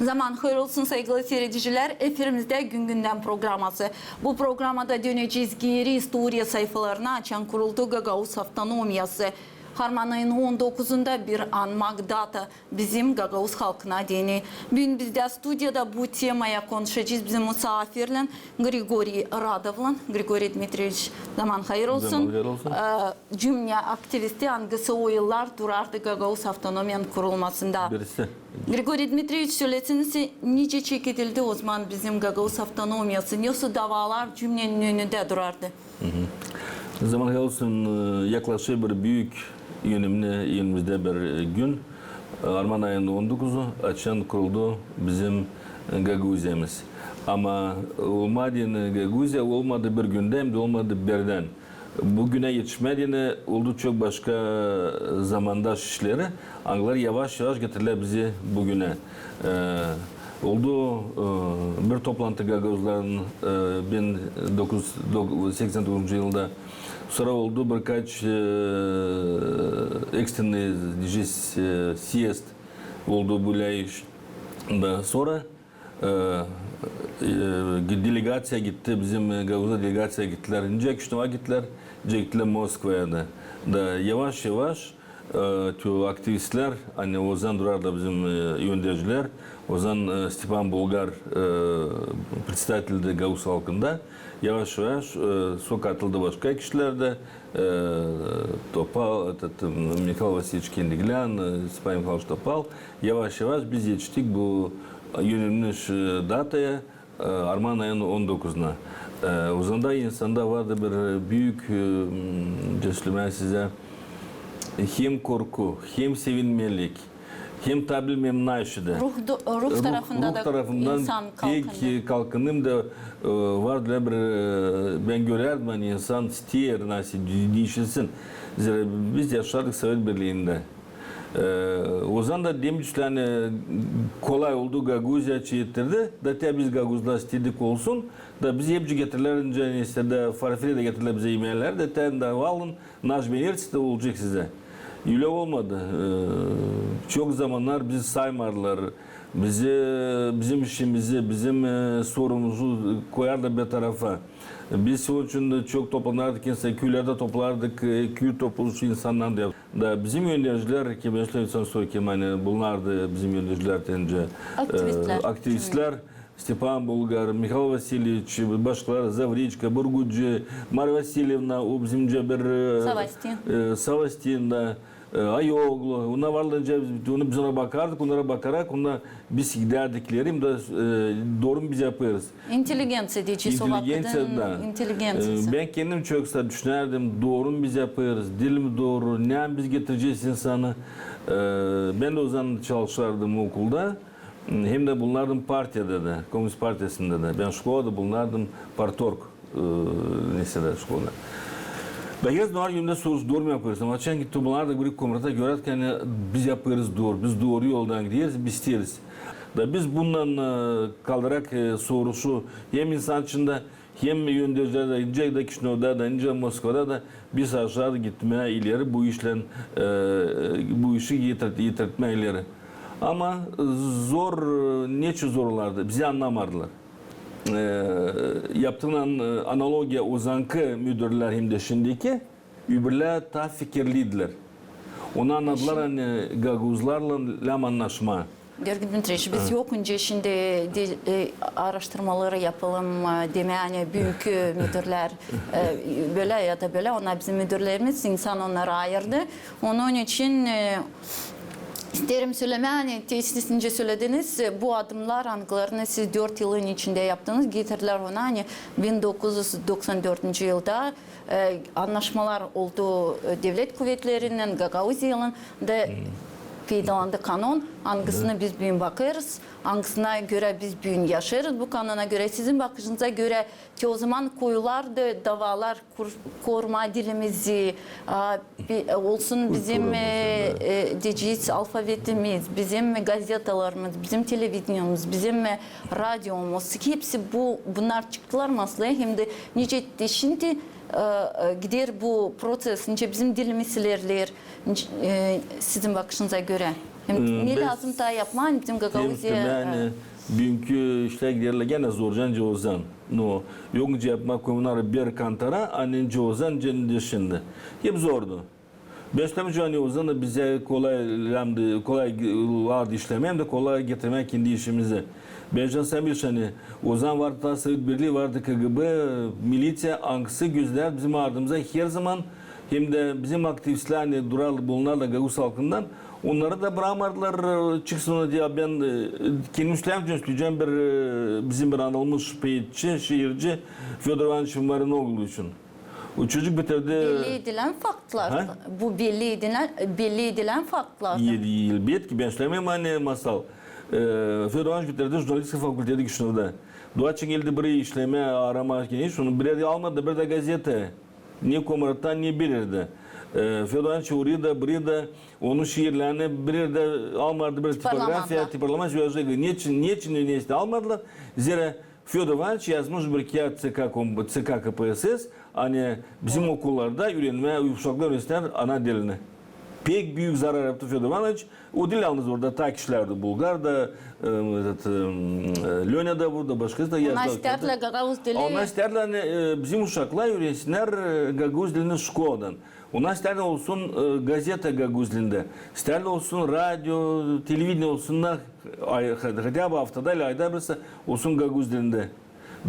Zaman hayır olsun sevgili seyirciler. Efirimizde Gün Gündem programması. Bu programda döneceğiz geri historia sayfalarına açan kuruldu Gagavuz Avtonomiyası. Harman ayının 19'unda bir anmak data bizim Gagavuz halkına deni. Bugün bizde stüdyoda bu temaya konuşacağız. Bizim misafirle Grigoriy Radovlan. Grigoriy Dmitrievich zaman hayır olsun. Zaman hayır olsun. Cümle aktivisti hangisi o yıllar durardı Gagavuz Avtonomiyanın kurulmasında. Birisi. Grigoriy Dmitrievich söyleseniz nice çekildi o zaman bizim Gagavuz Avtonomiyası? Nasıl davalar cümlenin önünde durardı? Zaman hayır olsun yaklaşık bir büyük yönümüzde bir gün. Harman ayının 19'u açan kuruldu bizim Gagavuz'imiz. Ama olmadı Gagavuzya olmadı bir günde hem de olmadı birden. Bugüne yetişmediğine oldu çok başka zamandaş işleri. Anglar yavaş yavaş getirdiler bizi bugüne. Oldu bir toplantı Gagavuzların 1989 yılında. Sonra oldu birkaç ekstremli siyest oldu bu iş. Sonra delegasya gitti, bizim Gagavuz'a delegasya gittiler. İnce Küşnova gittiler, gittiler Moskova'ya da. Yavaş yavaş aktivistler, hani Ozan Durar da bizim yöneticilər, Ozan Stepan Bulgar представитель Gagavuz halkında yavaş yavaş su katıldı başka kişiler de Topal, Mikhail Vasilyevich Kendiglan, Stepan Mikhailovich Topal yavaş yavaş biz yetiştik bu yönelmiş dataya Harman ayının 19'una. O zaman da insanda vardı bir büyük söyleyeyim size hem korku, hem sevinmelik, hem tabi memnuniyet. Ruh tarafından insan kalkınım da vardı bir ben görürdüm hani insan ister nasıl değişilsin. Biz yaşadık Sovyet Birliği'nde. O zaman da demişler kolay oldu Gagavuzya çiğittirdi. Da biz Gagavuzlar istedik olsun. Da bizi hepsi getirilince işte farfile de getiriler bize e-mailler de ten de alın naş beğenirse olacak size. Öyle olmadı. Çok zamanlar bizi saymarlar. Bizim işimizi, bizim sorumuzu koyar da bir tarafa. Biz onun için de çok toplanırdık, köylerde toplardık, köy topluluğu insanlar da bizim yöneticiler ki ben insan sorayım hani bunlardı bizim yöneticiler denince aktivistler. Stepan Bulgar, Mikhail Vasilyevich, başkaları Zavriçka, Burguci, Marya Vasilyevna, o bizimce bir Savastin da Ayoglu, ona varlınca biz ona bakardık, onlara bakarak biz giderdiklerim de doğru mu biz yaparız. İnteligensiya diyeceğiz o vaktin inteligensiya. Ben kendim çok düşünerdim, doğru mu biz yaparız, dil mi doğru, ne biz getireceğiz insanı. Ben de o zaman çalışırdım okulda. Hem de bunlardan partiyada da, Komünist Partisi'nde de. Ben şkolada bunlardan partorg neyse de şkolada. Da her zaman yönde sorusu doğru mu yapıyoruz? Ama açan gitti bunlar da bir komünite görür ki hani biz yapıyoruz doğru, biz doğru yoldan gidiyoruz, biz isteriz. Da biz bundan kaldırarak sorusu hem insan içinde hem yöneticilerde, ince de Kişinov'da da, ince Moskova'da da biz aşağı gitmeye ileri bu işi yitirtmeye ileri. Ama zor, neçe zorlardı, bizi anlamadılar. Yaptığın analogiya o zankı müdürler hem de şimdiki, öbürler daha fikirliydiler. Onu anladılar hani Gagavuzlarla lam anlaşma. Grigoriy Dmitrievich, biz yokunca şimdi araştırmaları yapalım deme yani büyük müdürler böyle ya da böyle onlar bizim müdürlerimiz insan onları ayırdı. Onun için İsterim söylemeye, hani tesisince söylediniz, bu adımlar anglarını siz 4 yılın içinde yaptınız, getirdiler ona hani 1994 yılda anlaşmalar oldu devlet kuvvetlerinden, Gagavuzya'nın da faydalandı kanun, hangisine biz bugün bakarız, hangisine göre biz bugün yaşarız, bu kanuna göre sizin bakışınıza göre ki o zaman koyulardı davalar koruma dilimizi olsun bizim diyeceğiz alfabetimiz, bizim gazetalarımız, bizim televizyonumuz, bizim radyomuz hepsi bunlar çıktılar masaya hem de nice şimdi gider bu proses, nice bizim dilimiz ilerler sizin bakışınıza göre. Ne lazım da yapman bizim Gagauzya. Yani bugünkü işler giderler gene zorcan cozan. No, yok yapmak konuları bir kantara annen cozan cendeşinde. Hep zordu. Beşlemi cani ozan da bize kolay vardı işlemem de kolay getirmek kendi işimize. Beşten sen bir hani ozan vardı da Sovyet Birliği vardı KGB, militsiya, anksı gözler bizim ardımıza her zaman hem de bizim aktivistler hani dural bulunarlar Gaguz halkından onları da bırakmadılar çıksın ona diye ben kendim işleyeceğim bir bizim bir anılmış peyitçi, şiirci Fyodor Ivanoviç Marinoğlu için. O çocuk bitirdi. Belli edilen faktlar. Ha? Bu belli edilen faktlar. Elbet ki ben söylemeyeyim hani masal. Fyodor Ivanoviç bitirdi jurnalistik fakültede Kişinev'de. Doğaçın geldi buraya işleme arama hiç onu bir de almadı bir de gazete. Ne komurattan ne bilirdi. Fyodor Ivanoviç oraya da buraya da onun şiirlerini bir de almadı bir tiparlama sözü. Niçin üniversite almadılar? Zira Fyodor Ivanoviç yazmış bir kağıt CK KPSS hani bizim okullarda öğrenme uşaklar öğretsinler ana dilini. Pek büyük zarar yaptı Fyodor Ivanoviç. O dil yalnız orada ta kişilerdi. Bulgar'da, Löna'da burada başkası da yazdı. Onlar isterler Gagavuz dili. Onlar isterler bizim uşaklar öğrensinler Gaguz dilini şkoldan. Onlar isterler olsun gazete Gaguz dilinde. İsterler olsun radyo, televizyon olsunlar. Hatta bu haftada ile ayda birisi olsun Gaguz dilinde.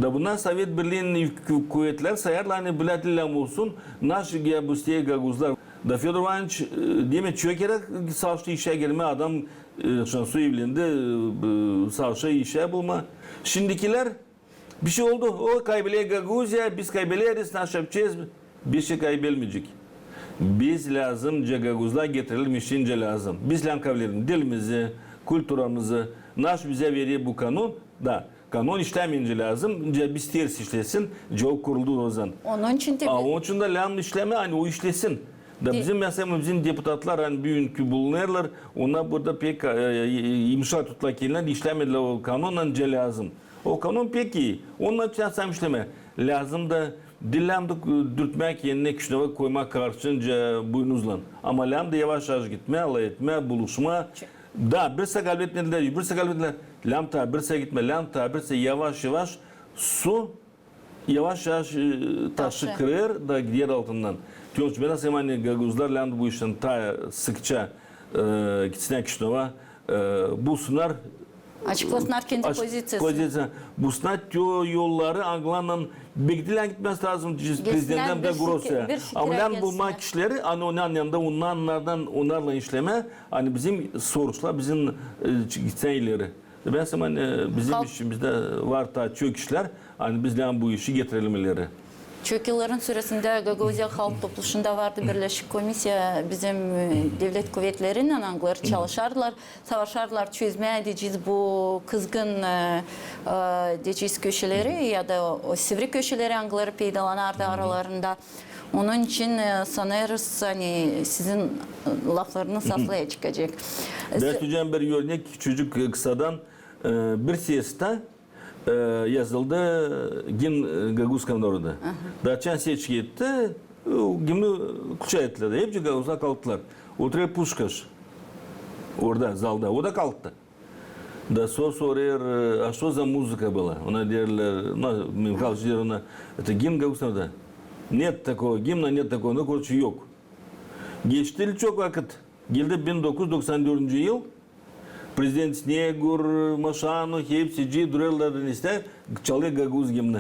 Da bundan Sovyet Birliği'nin kuvvetler sayarlar hani bilatillam olsun. Naşı Gaguzlar Gaguzlar. Da Fyodor Ivanoviç demek çökerek savaşta işe gelme adam şansı evlendi savaşta işe bulma. Şimdikiler bir şey oldu. O kaybediyor Gaguzya biz kaybederiz ne yapacağız? Bir şey kaybetmeyecek. Biz lazım Gaguzlar getirelim işince lazım. Biz lankavlerin dilimizi, kültürümüzü naş bize veriyor bu kanun da. Kanun işlemeyince lazım. Biz ters işlesin. O kuruldu o zaman. Onun için tabii. Onun için de lan işleme hani o işlesin. Da bizim mesela bizim deputatlar hani büyük bulunurlar. Ona burada pek imza tutla kelinen işlemediler o kanunla lazım. O kanun pek iyi. Onun için sen işleme. Lazım da dillamda dürtmek yerine küşneva koymak karşınca buynuzla. Ama lam da yavaş yavaş gitme, alay etme, buluşma. Da bir sakal etmediler, bir sakal etmediler. Lam ta bir sakal gitme, lam ta bir sakal yavaş yavaş su yavaş yavaş taşı kırır da gider altından. Diyoruz ben nasıl hani Gaguzlarla bu işten ta sıkça gitsinler Kişinova bulsunlar. Açıklasınlar kendi pozisyonu. Bulsunlar yolları Angla'nın bekleyen gitmesi lazım prezidentten de Grosya. Ama lan bulma kişileri hani onun yanında onlarla işleme hani bizim soruçlar bizim gitsen ileri. Ben sana hani bizim işimizde var ta çok kişiler hani bizden bu işi getirelim ileri. Çok yılların süresinde Gaguzya Halk Topluluğu'nda vardı Birleşik Komisya bizim devlet kuvvetleriyle Anglar çalışarlar, savaşarlar, çözmeye edeceğiz bu kızgın diyeceğiz köşeleri ya da o sivri köşeleri Anglar peydalanardı aralarında. Onun için sanırız hani sizin laflarınız saflaya çıkacak. Ben söyleyeceğim bir örnek çocuk kısadan bir siyasette yazıldı gimn Gaguzkan orada. Daçan seçki etti, gimni kuşa ettiler. Hepsi Gaguz'a kalktılar. Oturuyor Puşkaş orada zalda, o da kalktı. Da soruyor, a что за muzika была? Ona derler, Mihайлович der ona, это гимн Gaguzkan'da. Нет такого гимна, нет такого, ne korçu yok. Geçti çok vakit. Geldi 1994 yıl. Президент Снегур, Машанов, hepsi dururlardan ister çalıyor Gaguz gimni.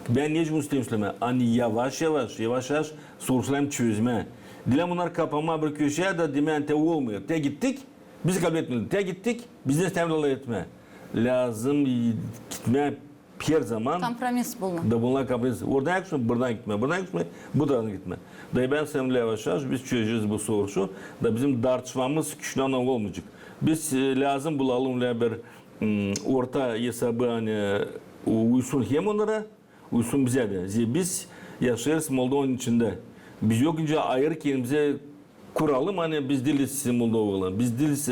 Ben ne isteyeyim? Hani yavaş yavaş sorularım çözme. Dilerim bunlar kapama bir köşeye de demen te olmuyor. Te gittik, bizi kabul etmedi. Te gittik, bizden temrala etme. Lazım gitme her zaman. Kompromis bulma. Da bunlar kompromis. Oradan gitme, buradan gitme, buradan gitme. Da ben seninle yavaş biz çözeceğiz bu sorusu. Da bizim tartışmamız kişiden olmayacak. Biz lazım bulalım bir orta hesabı hani uysun hem onlara, uysun bize de. Biz yaşarız Moldova'nın içinde. Biz yokunca ayrı kendimize kuralım hani biz diliz Moldova'lı. Biz diliz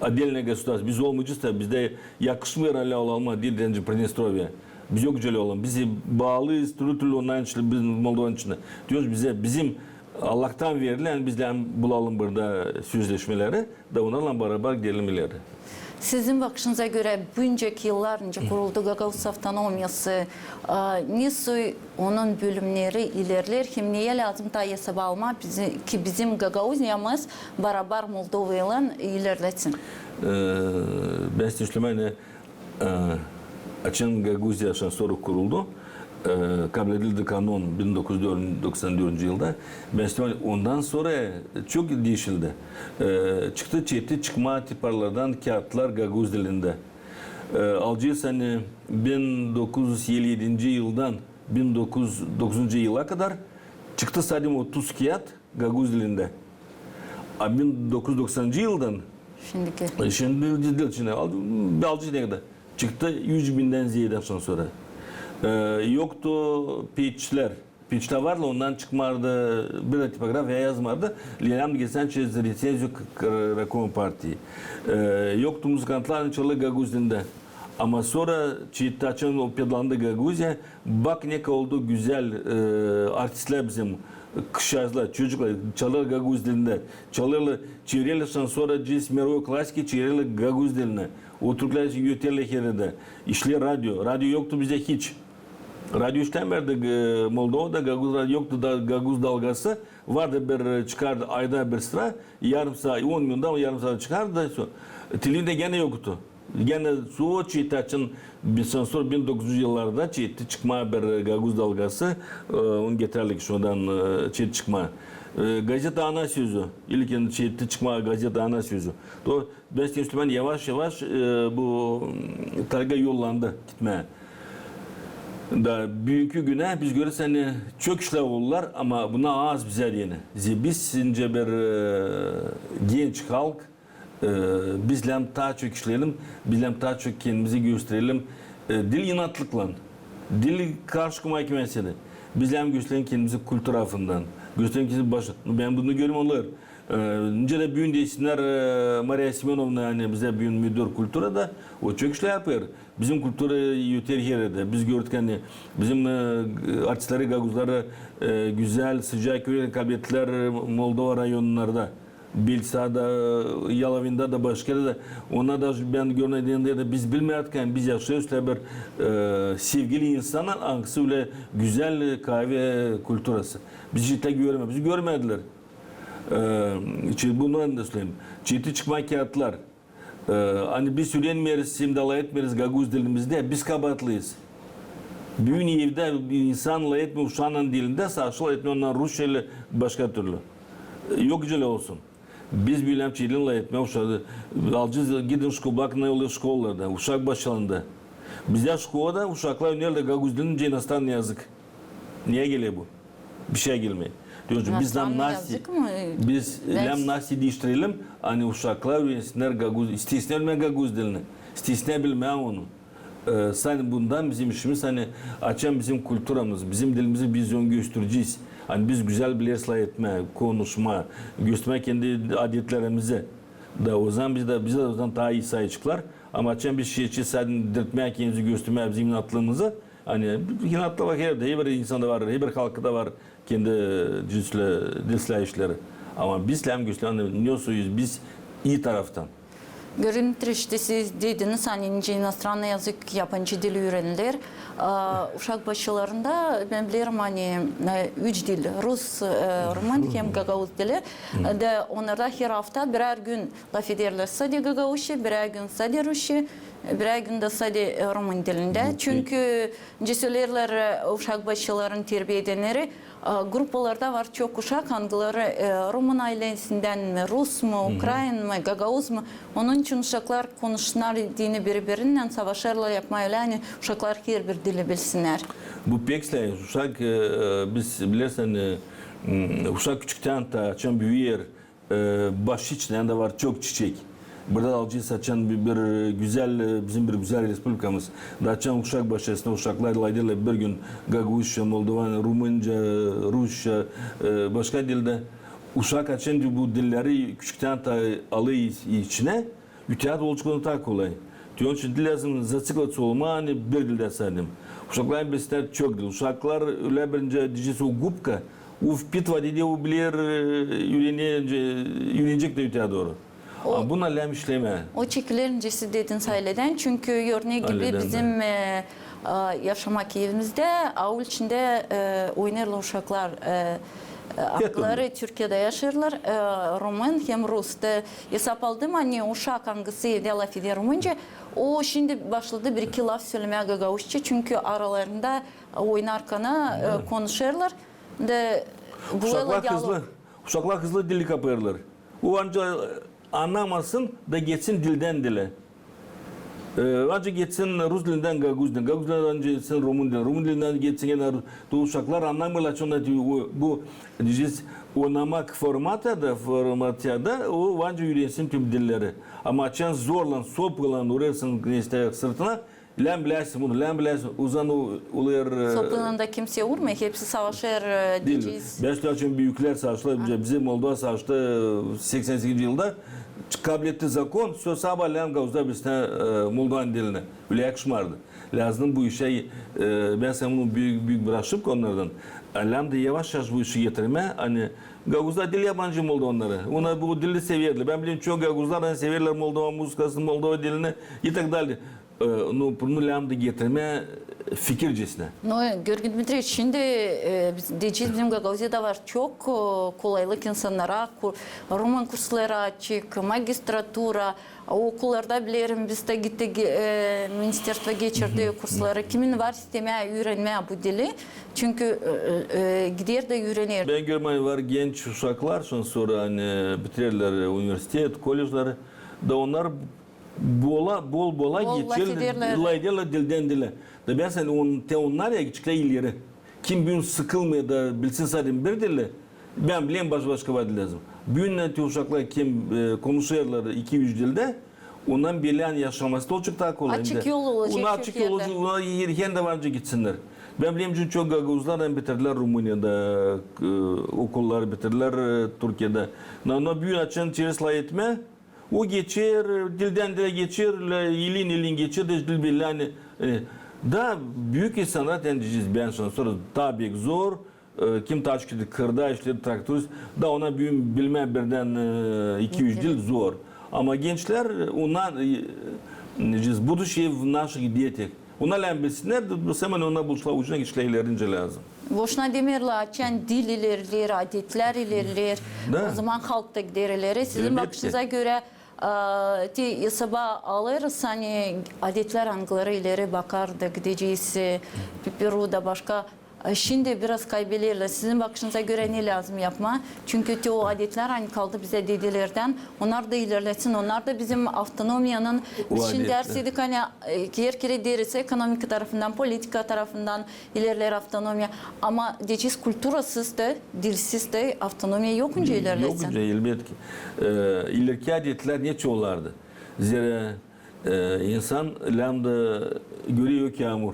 отдельное государство. Biz olmayacağız da bizde yakışmıyor hala olalım dildenci Pridnestrovya. Biz yok öyle olalım. Bizi bağlıyız, türlü onların içinde, biz Moldova'nın içinde. Diyoruz bize bizim Allah'tan verilen bizden bulalım burada sözleşmeleri de onlarla beraber gidelim ileri. Sizin bakışınıza göre önceki yıllar önce kuruldu Gagavuz Avtonomyası, nasıl onun bölümleri ilerler, hem neye lazım da hesaba alma ki bizim Gagavuzya'mız beraber Moldova'yla ilerletsin? Ben seçimlerine açın Gagavuzya sonra kuruldu. Kabul edildi kanun 1994 yılda. Mesela ondan sonra çok değişildi. Çıktı çeşitli çıkma tiparlardan kağıtlar Gagavuz dilinde. Alcı sene 1957 yıldan 1909 yıla kadar çıktı sadece 30 kağıt Gagavuz dilinde. 1990 yıldan şimdi dil içine aldı. Alcı ne kadar? Çıktı 100 binden ziyade sonra. Yoktu pitchler. Pitchler vardı ondan çıkmardı. Bir tipograf yazmardı. Lilam geçen через рецензию к Ракому партии. Yoktu müzikantların çalı Gaguz'da. Ama sonra çiğitaçın o pedlandı Gaguzya. Bak ne oldu güzel artistler bizim kışazlar, çocuklar çalır Gaguz dilinde. Çalırlar, çevrelişten sonra cis mировой klasiki çevreli Gaguz diline. O Türkler için yöterli herede. İşler radyo. Radyo yoktu bize hiç. Radyo işlemlerdi Moldova'da Gaguz radyo yoktu da Gaguz dalgası vardı bir çıkardı ayda bir sıra yarım saat 10 milyondan yarım saat çıkardı. Telinde gene yoktu. Gene su çiğitaçın sonra 1900 yıllarda çiğitti çıkma bir Gaguz dalgası onun getirlik şundan çiğit çıkma. Gazete ana sözü. İlk çiğitti çıkma gazete ana sözü. Ben Müslüman yavaş yavaş bu targa yollandı gitmeye. Da büyükü güne biz görürüz hani çok işler olurlar ama buna az bize yeni. Biz sizce bir genç halk bizlem daha çok işleyelim, bizlem daha çok kendimizi gösterelim. Dil inatlıkla, dil karşı mahkemesi de. Bizlem gösterelim kendimizi kültür tarafından. Gösterelim kendimizi başı. Ben bunu görüyorum onlar. Önce de büyün değişsinler Maria Simonovna yani bize büyün müdür kültüre de o çok işler yapıyor. Bizim kültüre yeter yerde. Biz gördük hani bizim artistleri, Gaguzları güzel, sıcak yürekli kabiliyetler Moldova rayonlarda. Bilsa'da, Yalavin'da da başka da ona da ben görmediğimde de biz bilmiyorduk biz yaşıyoruz bir sevgili insanlar hangisi öyle güzel kahve kültürası. Biz hiç görmedik, bizi görmediler. Bunu da söyleyeyim. Çiğiti çıkma kağıtlar. Hani biz söylenmeyiz, simdala etmeyiz Gaguz dilimizde, biz kabahatlıyız. Büyün evde bir insanla etme uşağının dilinde saçlı etme ondan Rusça ile başka türlü. Yok güzel olsun. Biz bilmem çiğlinle etme uşağı. Alcız gidin bakın ne oluyor şkollarda, uşak başlarında. Bizde şkolada uşaklar önerdi Gaguz dilince inastan yazık. Niye geliyor bu? Bir şey gelmiyor. Diyoruz biz lem nasi değiştirelim. Hani uşaklar öğrensinler Gaguz, istisner Gaguz dilini. İstisner bilmeyen onu. Sen bundan bizim işimiz hani açan bizim kültürümüz, bizim dilimizi vizyon göstereceğiz. Hani biz güzel bir ıslah etme, konuşma, gösterme kendi adetlerimize. Da o zaman bize o zaman daha iyi sayıcıklar. Ama açan bir şey için sen dirtmeye kendimizi göstermeye bizim inatlığımızı. Hani inatlı bak her insanda var, her halkı da var kendi dilsel işleri. Ama biz hem güçlü ne soyuz biz iyi taraftan. Görüntü işte siz dediniz hani iностранный yazık yabancı dil öğrenilir. Uşak başlarında ben bilirim hani 3 dil Rus, Rumen hem Gagavuz dili. De onlarda her hafta birer gün laf ederler sadece Gagavuzca, birer gün sadece Rusça, birer gün de sadece Rumen dilinde. Çünkü söylerler uşak başlarının terbiye edenleri gruplarda var çok uşak hangileri Rumen ailesinden mi, Rus mu, Ukrayn mı, Gagavuz mu? Onun için uşaklar konuşsunlar dini birbirinden savaşlarla yapmayla yani uşaklar her bir dili bilsinler. Bu pekle uşak biz bilirsen uşak küçükten ta çam büyür baş içinden de var çok çiçek. Burada alcı saçan bir güzel bizim bir güzel respublikamız. Daçan uşak başarısında uşaklarla bir gün Gaguzca, Moldovan, Rumunca, Rusça başka dilde uşak açınca bu dilleri küçükten ta alıyor içine ütiyat oluşkunu daha kolay. Diyor için dil lazım zatıklatı olma hani bir dilde saydım. Uşaklar bilsinler çok dil. Uşaklar öyle birince diyeceğiz o gupka O vpitvat de o bilir yürünecek de öteye doğru. Ama buna lem işleme. O çekilencesi dedin sayleden çünkü örneği gibi Aileden bizim yaşamak evimizde avul içinde oynarlar uşaklar akları Türkiye'de yaşarlar. Rumen hem Rus'ta hesap aldım hani uşak hangisi evde laf eder Rumence. O şimdi başladı bir iki laf söylemeye gagavuşça çünkü aralarında oynarken konuşurlar. De Uşaklar hızlı dili kapırlar. O ancak anlamasın da geçsin dilden dile. Ancak geçsin Rus dilinden Gaguz dilinden, Gaguz dilinden ancak geçsin Rumun dilinden, Rumun dilinden geçsin gene uşaklar anlamıyorlar. Çünkü bu diyeceğiz oynamak formatiyada o ancak yürüyesin tüm dilleri. Ama açan zorlan, soplan uğraşsın işte sırtına. Lem bilesin bunu, lem bilesin. Uzan oluyor. Soplanında kimse vurmuyor. Hepsi savaşır diyeceğiz. Beşiktaş'ın büyükler savaştılar. Bizim Moldova savaştı 88 yılda. Kabiliyetli zakon söz sabah lem gavuzda bizde Moldovan diline. Öyle yakışmardı. Lazım bu işe ben sen bunu büyük bırakıp onlardan. Lem de yavaş yavaş bu işi getirme. Hani Gavuzlar dil yabancı Moldovanları. Ona bu dili seviyorlar. Ben biliyorum çok Gavuzlar severler Moldova musikasını, Moldova dilini. Yetek daldı. Bunu lambda getirme fikircesine. No, Georgi Dmitrievich, şimdi diyeceğiz bizim Gagavuzya'da var çok kolaylık insanlara, roman kursları açık, magistratura, okullarda bilirim biz de gittik ministerstva geçirdi kursları. Kimin var istemeye öğrenmeye bu dili. Çünkü gider de öğrenir. Ben görmem var genç uşaklar sonra hani bitirirler üniversite, kolejleri da onlar bol geçirler dilden dile. Da ben sen onlar ya küçükler ileri. Kim gün sıkılmıyor da bilsin sadece bir dille. Ben bileyim başka bir dil lazım. Büyünle uşaklar kim konuşuyorlar 2-3 dilde. Ondan bilen yaşaması da olacak daha kolay. Açık yol olacak. Ona açık yol olacak. Ona yerken de varınca gitsinler. Ben bileyim çünkü çok Gagavuzlar bitirdiler Rumuniya'da, okulları bitirdiler Türkiye'de. Ona büyün açan çeresla etme. O geçer, dilden dile geçer, ilin geçer, dil belli. Yani, daha büyük insanlar diyeceğiz ben sonra tabii zor. Kim taşkıdı, kırda işleri, traktörist, da ona büyüm bilme birden 200 dil zor. Ama gençler ona diyeceğiz bu da şey naşı gidiyetek. Ona lembesine hemen ona buluşla ucuna geçleyilerince lazım. Boşuna demirler, açan dil ilerler, adetler ilerler. O zaman halk da giderler. Sizin bakışınıza göre hesaba alırız hani adetler angları ileri bakardı gideceğiz Peru'da başka. Şimdi biraz kaybederler. Sizin bakışınıza göre ne lazım yapma? Çünkü o adetler hani kaldı bize dedelerden. Onlar da ilerletsin. Onlar da bizim autonomiyanın şimdi derseydik hani yer kere deriz ekonomik tarafından, politika tarafından ilerler autonomiya. Ama diyeceğiz kültürasız da, dilsiz de autonomiya yokunca ilerletsin. Yokunca elbette ki. İleriki adetler ne çoğulardı? Zira insan lambda görüyor ki yağmur.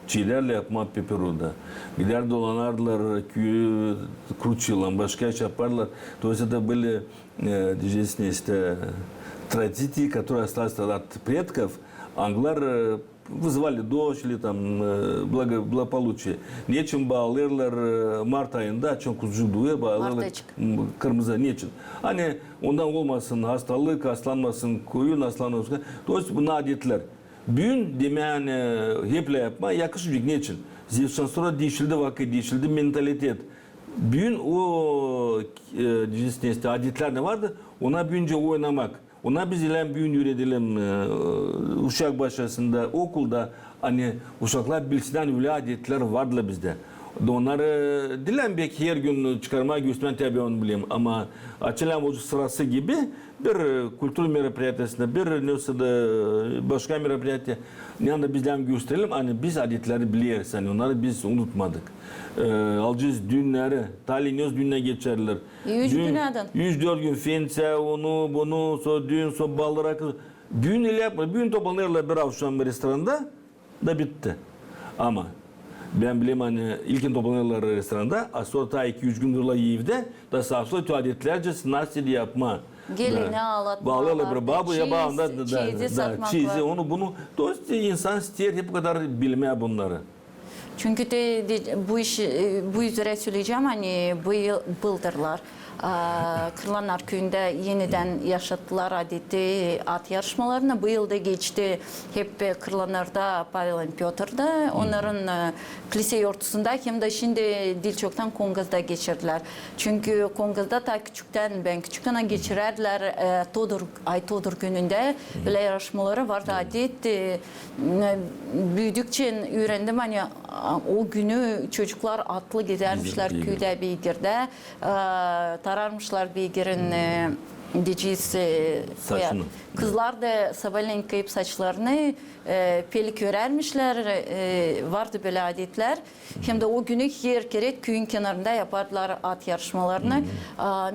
Çiğlerle yapma Peru'da. Gider dolanarlar, kruçyılan, başka iş yaparlar. Dolayısıyla böyle diyeceğiz işte традиции, которые остались от предков, ангlar вызывали дождь или там благополучие. Niçin bağlarlar Mart ayında çok kuzuduya bağlarlar kırmızı niçin? Hani ondan olmasın hastalık, hastalanmasın, koyun hastalanmasın. Dolayısıyla bu adetler. Büyün demeyene heple yapma yakışmayacak ne için? Zevçten sonra değişildi vakit, değişildi mentalitet. Büyün o adetler ne vardı? Ona büyünce oynamak. Ona biz ilen büyün üretelim uşak başlasında, okulda hani uşaklar bilsinden öyle adetler vardı bizde. Onları dilen belki her gün çıkarmaya göstermen tabii onu bileyim ama açılan o sırası gibi bir kültür merapiyatesinde bir neyse de başka merapiyatı yanında bizden gösterelim hani biz adetleri biliyoruz hani onları biz unutmadık. Alacağız düğünleri, taliniyoruz düğüne geçerler. 104 gün fense onu bunu sonra düğün sonra ballara düğün ile yapma düğün toplanırlar bir akşam bir restoranda da bitti ama ben bileyim hani ilkin toplanırlar restoranda, sonra ta 2-3 gün durla yiyivde, da sağlıklı tuvaletlerce nasıl yapma. Gelini ağlatmalar, bağlarlar, babuya bağında çiğzi satmaklar. Çiğzi onu bunu, dolayısıyla insan ister hep bu kadar bilmeye bunları. Çünkü bu iş bu üzere söyleyeceğim hani bu yıl bıldırlar. Kırlanlar Köyü'nde yeniden yaşattılar adeti at yarışmalarını. Bu yıl da geçti. Hep Kırlanlar'da Pavel Piotr'da. Onların lise ortasında hem de şimdi Dilçok'tan Kongaz'da geçirdiler. Çünkü Kongaz'da ta ben küçükten geçirerler Todur gününde böyle yarışmaları vardı adet. Büyüdükçe öğrendim hani o günü çocuklar atlı gidermişler köyde beygirde. Tararmışlar beygirin dicisi Saçını. Kızlar da sabahleyin kayıp saçlarını pelik örermişler. Vardı böyle adetler. Hem de o günü her kere köyün kenarında yapardılar at yarışmalarını.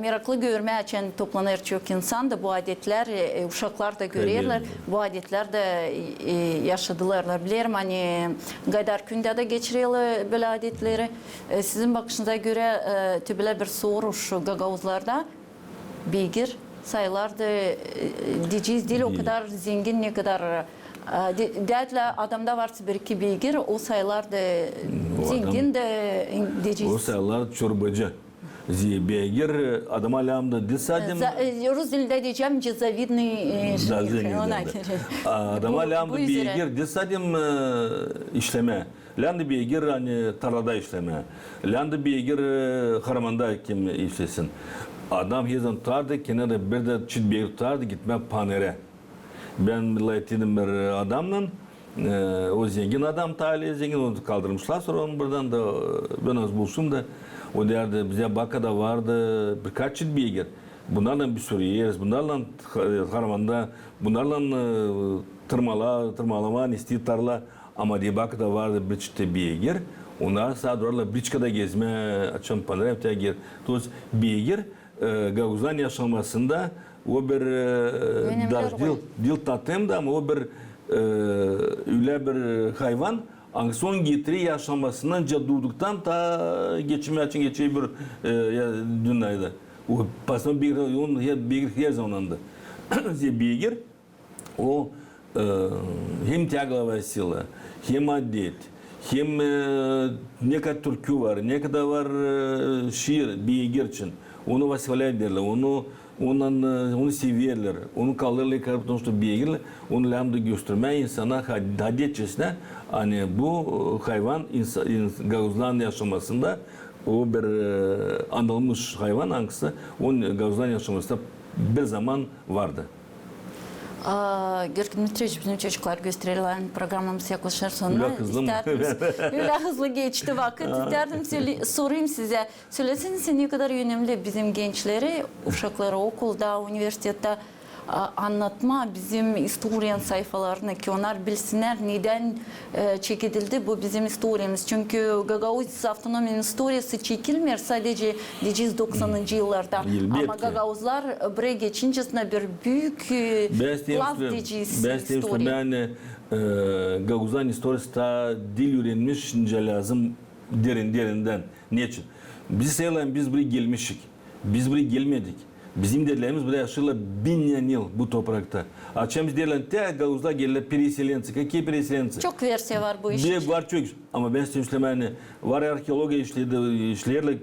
Meraklı görmeye için toplanır çok insan da bu adetler uşaklar da görüyorlar. Bu adetler de yaşadılar. Bilirim hani Gaydar Köyü'nde de geçiriyorlar böyle adetleri. Sizin bakışınıza göre böyle bir soru şu Gagavuzlarda beygir sayılar da diyeceğiz değil o kadar zengin ne kadar değerli adamda varsa bir iki beygir o sayılar da zengin de diyeceğiz. O sayılar çorbacı. Beygir adam alamda disadim. Rus dilinde diyeceğim cezavidni ona adam alamda beygir disadim işleme. Landı beygir hani tarlada işleme. Landı beygir Harman'da kim işlesin. Adam hezan tutardı, kenarda bir de çit beygir tutardı gitme panere. Ben layettiğim bir adamla, o zengin adam tali zengin onu kaldırmışlar sonra onu buradan da ben az bulsum da o derdi bize Baka'da vardı birkaç çit beygir. Bunlarla bir sürü yeriz, bunlarla Harman'da, bunlarla tırmalama, isti tarla ama diye Baka'da vardı bir çit beygir. Onlar sadece Briçka'da gezme, açan panere yaptığa gir. Dolayısıyla beygir Gaguz'dan yaşamasında o bir dil tatım da ama o bir öyle bir hayvan son getiri yaşamasından caduduktan ta geçimi için geçiyor bir dünyada. O pasma bir her zamanında. Beygir o hem tягла сила, hem adet, hem ne kadar türkü var, ne kadar var şiir beygir için. Onu vasfederler, onu severler, onu kaldırırlar, потому что beygirler, onu lamda göstermeye insana hadiyetçesine, hani bu hayvan Gaguz'dan yaşamasında o bir anılmış hayvan hangisi, onun Gaguz'dan yaşamasında bir zaman vardı. Görkem Dmitrievich, bizim çocuklar gösterilen programımız yaklaşır sonuna. Öyle hızlı geçti vakit. İsterdim sorayım size. Söylesenize ne kadar önemli bizim gençleri, uşakları okulda, üniversitede anlatma bizim historian sayfalarını ki onlar bilsinler neden çekildi bu bizim historiyamız. Çünkü Gagavuz Avtonomi'nin historiyası çekilmiyor sadece 90'lı yıllarda. Ama Gagavuzlar buraya geçincesine bir büyük laf diyeceğiz historia. Ben Gagavuz'un historiyası da dil öğrenmiş lazım derinden. Niçin? Biz buraya gelmişik. Biz buraya gelmedik. Bizim dedilerimiz buraya yaşıyorlar 1000 yıl bu toprakta. Açığımız derler te Gagavuzlar gelirler переселенцы. Какие переселенцы? Çok versiya var bu iş için. Var çok. Ama ben size söyleyeyim var arkeoloji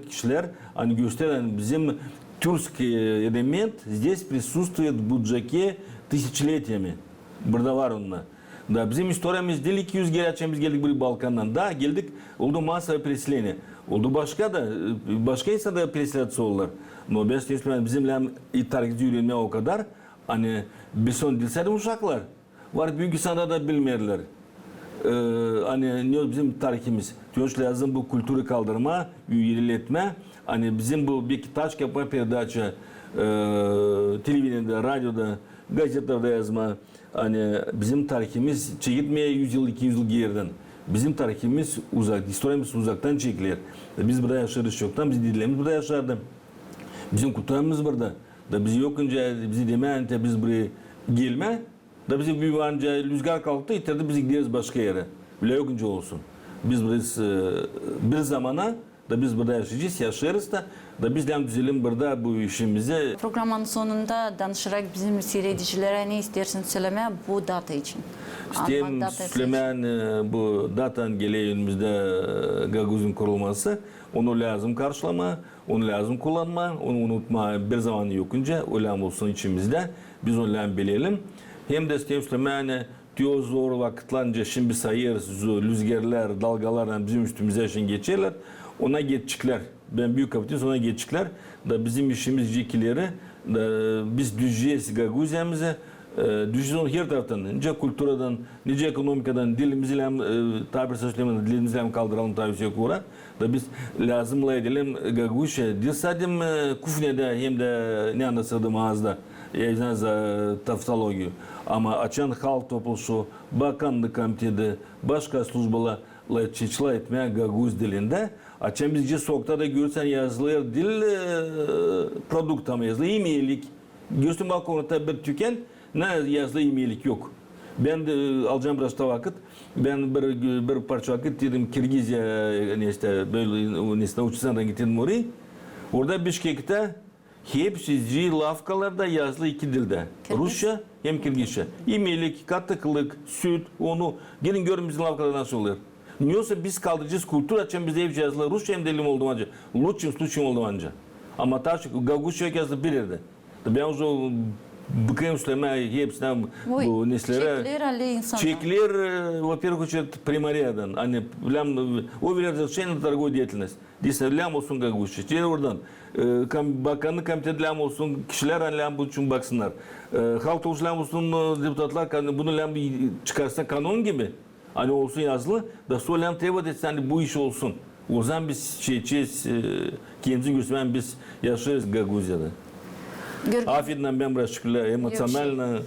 işler hani gösteren bizim Türkский элемент здесь присутствует в Буджаке тысячелетиями. Burada var onlar. Da bizim historiyamız değil 200 geleceğimiz geldik buraya Balkan'dan. Da geldik oldu masa переселение. Oldu başka insanda переселяться oldular. No ben size bizimle tarihçi öğrenmeye o kadar hani bir son dilseydi uşaklar. Var büyük insanlar da bilmirler. Hani ne bizim tarihimiz. Diyoruz lazım bu kültürü kaldırma, ilerletme. Hani bizim bu bir taş yapma передача televizyonda, radyoda, gazetelerde yazma. Hani bizim tarihimiz çekilmeye 100 yıl, 200 yıl geriden. Bizim tarihimiz uzak, historiyamız uzaktan çekilir. Biz burada yaşarız çoktan, biz dillerimiz burada yaşardı. Bizim kültürümüz burada. Da bizi yokunca, bizi demeyen de biz buraya gelme. Da bizi büyüyünce rüzgar kalktı, itirdi bizi gideriz başka yere. Bile yokunca olsun. Biz burası bir zamana da biz burada yaşarız da biz de düzelim burada bu işimizi. Programın sonunda danışarak bizim seyredicilere ne istersin söyleme bu data için. İsteyim Süleyman bu datan gele önümüzde Gaguz'un kurulması. Onu lazım karşılama, onu lazım kullanma, onu unutma bir zaman yokunca öyle olsun içimizde. Biz onu bilelim. Hem de isteyim Süleyman diyor zor vakitlanca şimdi sayır, rüzgarlar, dalgalarla bizim üstümüze için geçerler. Ona geçecekler. Ben büyük kapitan ona geçecekler. Da bizim işimiz cekileri biz düzeceğiz Gaguz'emize. Düşünün her taraftan, nice kültürden, nice ekonomikadan, dilimizle tabir sözlemenin dilimizle kaldıralım tabii ki kura. Da biz lazımla edelim Gaguş'a. Dirsadim kufnede hem de ne anlatsadım ağızda. Yani taftologi. Ama açan halk topluluğu, bakanlık komitede, başka slujbalarla çeşitli etmeye Gaguz dilinde. Açan bizce sokakta da görürsen yazılıyor dil produkt ama yazılı e-mailik. Görsün balkonda bir tüken. Ne yazılı e-mailik yok. Ben de alacağım biraz da vakit. Ben bir parça vakit dedim Kirgizya işte böyle uçuşlardan gittim oraya. Orada Bişkek'te hepsi lavkalarda yazılı iki dilde. Rusça hem Kirgizce. E-mailik, katıklık, süt, onu. Gelin görün bizim lavkalar nasıl oluyor. Niyorsa biz kaldıracağız kültür açacağım biz hep yazılı Rusça hem dilim oldu anca. Lütfen oldu anca. Ama taş Gaguşça yazılı bilirdi. Ben o Bıkayım Süleyman hepsinden bu neslere çekler, во-первых, учат примариядан, hani o bir разрешение на торговую деятельность. Diyse lam olsun Gaguşça. Diğer oradan bakanlık komitede lam olsun, kişiler lam bu için baksınlar. Halk topluluğu lam olsun, deputatlar bunu lam çıkarsa kanun gibi. Hani olsun yazılı da sonra lam tevat etsen hani bu iş olsun. O zaman biz kendimizi göstermen biz yaşarız Gaguz'da. Афидно, ben biraz şükürler, emosyonel.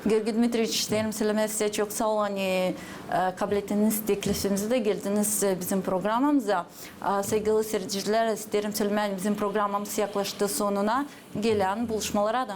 Georgi Dmitrievich, isterim söylemek size çok sağ olun. Kabul ettiniz teklifimizi de geldiniz bizim programımıza. Sevgili seyirciler, isterim söylemek bizim programımız yaklaştı sonuna. Gelen buluşmalara da.